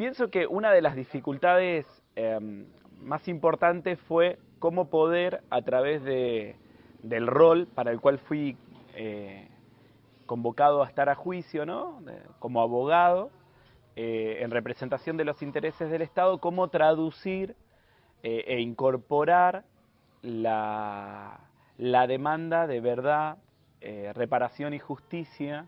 Pienso que una de las dificultades más importantes fue cómo poder, a través del rol para el cual fui convocado a estar a juicio, ¿no? Como abogado, en representación de los intereses del Estado, cómo traducir e incorporar la demanda de verdad, reparación y justicia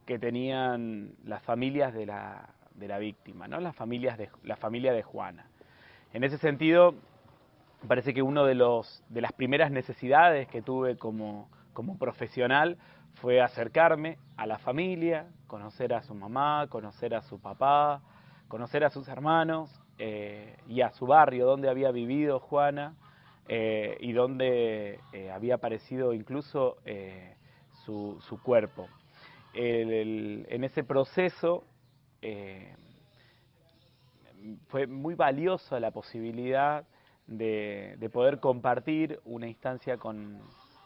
que tenían las familias de la víctima, ¿no? La familia de Juana. En ese sentido, parece que una de las primeras necesidades que tuve como profesional fue acercarme a la familia, conocer a su mamá, conocer a su papá, conocer a sus hermanos y a su barrio donde había vivido Juana y donde había aparecido incluso su cuerpo. En ese proceso fue muy valiosa la posibilidad de poder compartir una instancia con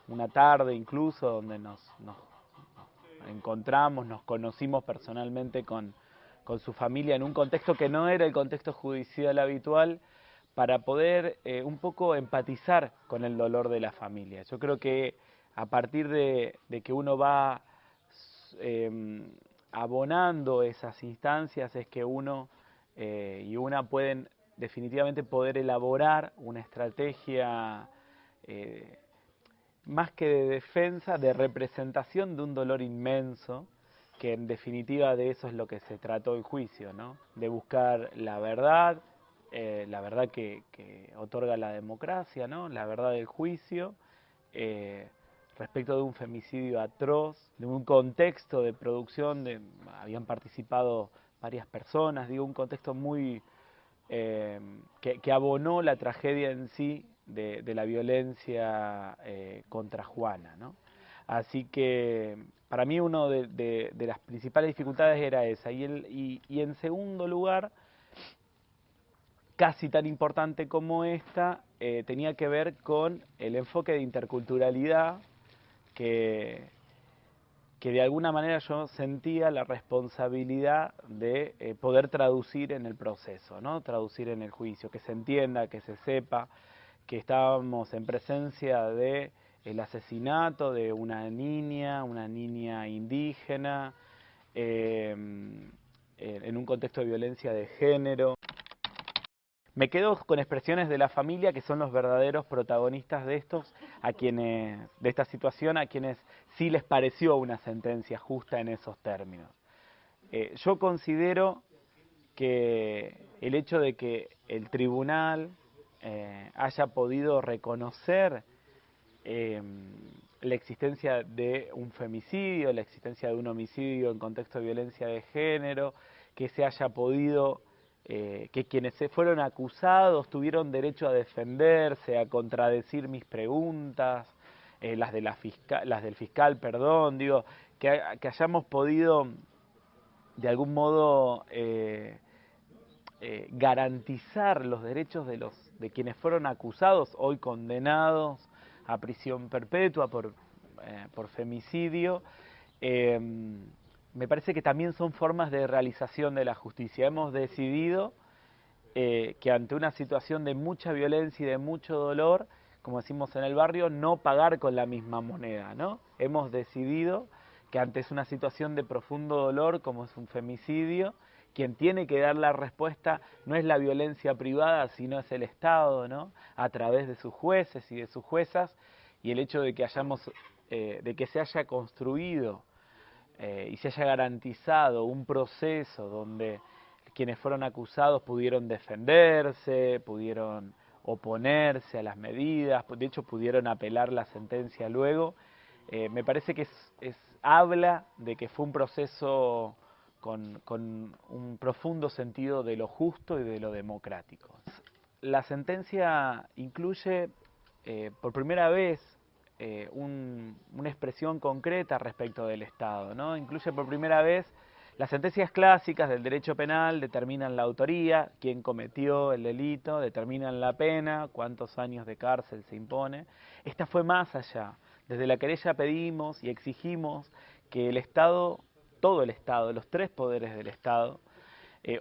una tarde incluso donde nos encontramos, nos conocimos personalmente con su familia en un contexto que no era el contexto judicial habitual, para poder un poco empatizar con el dolor de la familia. Yo creo que a partir de que uno va abonando esas instancias es que uno y una pueden definitivamente poder elaborar una estrategia más que de defensa, de representación de un dolor inmenso, que en definitiva de eso es lo que se trató el juicio, ¿no? De buscar la verdad que otorga la democracia, ¿no? La verdad del juicio, respecto de un femicidio atroz, de un contexto de producción, habían participado varias personas, digo, un contexto muy que abonó la tragedia en sí de la violencia contra Juana, ¿no? Así que para mí una de las principales dificultades era esa. Y en segundo lugar, casi tan importante como esta, tenía que ver con el enfoque de interculturalidad que de alguna manera yo sentía la responsabilidad de poder traducir en el proceso, ¿no? Traducir en el juicio, que se entienda, que se sepa que estábamos en presencia de el asesinato de una niña indígena, en un contexto de violencia de género. Me quedo con expresiones de la familia que son los verdaderos protagonistas de de esta situación, a quienes sí les pareció una sentencia justa en esos términos. Yo considero que el hecho de que el tribunal haya podido reconocer la existencia de un femicidio, la existencia de un homicidio en contexto de violencia de género, que se haya podido que quienes se fueron acusados tuvieron derecho a defenderse, a contradecir mis preguntas, las del fiscal, perdón, digo, que hayamos podido de algún modo garantizar los derechos de quienes fueron acusados, hoy condenados a prisión perpetua por femicidio. Me parece que también son formas de realización de la justicia. Hemos decidido que ante una situación de mucha violencia y de mucho dolor, como decimos en el barrio, no pagar con la misma moneda, ¿no? Hemos decidido que ante una situación de profundo dolor, como es un femicidio, quien tiene que dar la respuesta no es la violencia privada, sino es el Estado, ¿no? A través de sus jueces y de sus juezas, y el hecho de que de que se haya construido y se haya garantizado un proceso donde quienes fueron acusados pudieron defenderse, pudieron oponerse a las medidas, de hecho pudieron apelar la sentencia luego, me parece que habla de que fue un proceso con un profundo sentido de lo justo y de lo democrático. La sentencia incluye por primera vez una expresión concreta respecto del Estado, ¿no? Incluye por primera vez las sentencias clásicas del derecho penal, determinan la autoría, quién cometió el delito, determinan la pena, cuántos años de cárcel se impone. Esta fue más allá. Desde la querella pedimos y exigimos que el Estado, todo el Estado, los tres poderes del Estado,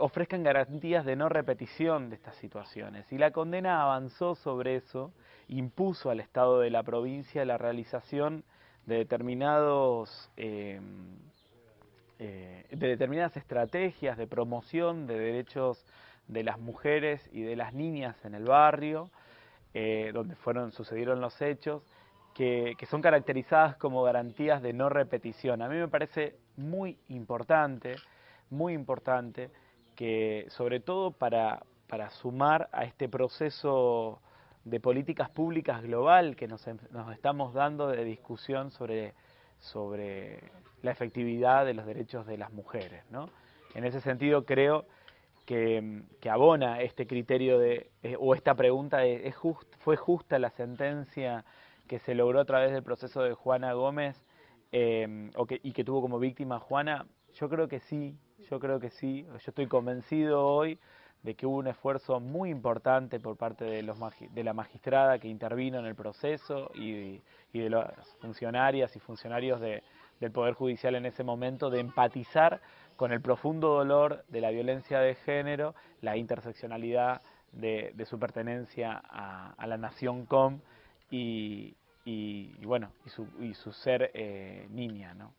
ofrezcan garantías de no repetición de estas situaciones. Y la condena avanzó sobre eso, impuso al Estado de la provincia la realización de determinadas estrategias de promoción de derechos de las mujeres y de las niñas en el barrio, donde sucedieron los hechos, que son caracterizadas como garantías de no repetición. A mí me parece muy importante, que sobre todo para sumar a este proceso de políticas públicas global que nos estamos dando de discusión sobre la efectividad de los derechos de las mujeres, ¿no? En ese sentido creo que abona este criterio o esta pregunta de ¿fue justa la sentencia que se logró a través del proceso de Juana Gómez y que tuvo como víctima a Juana? Yo creo que sí, yo estoy convencido hoy de que hubo un esfuerzo muy importante por parte de la magistrada que intervino en el proceso y de las funcionarias y funcionarios del Poder Judicial en ese momento, de empatizar con el profundo dolor de la violencia de género, la interseccionalidad de su pertenencia a la nación y su ser niña, ¿no?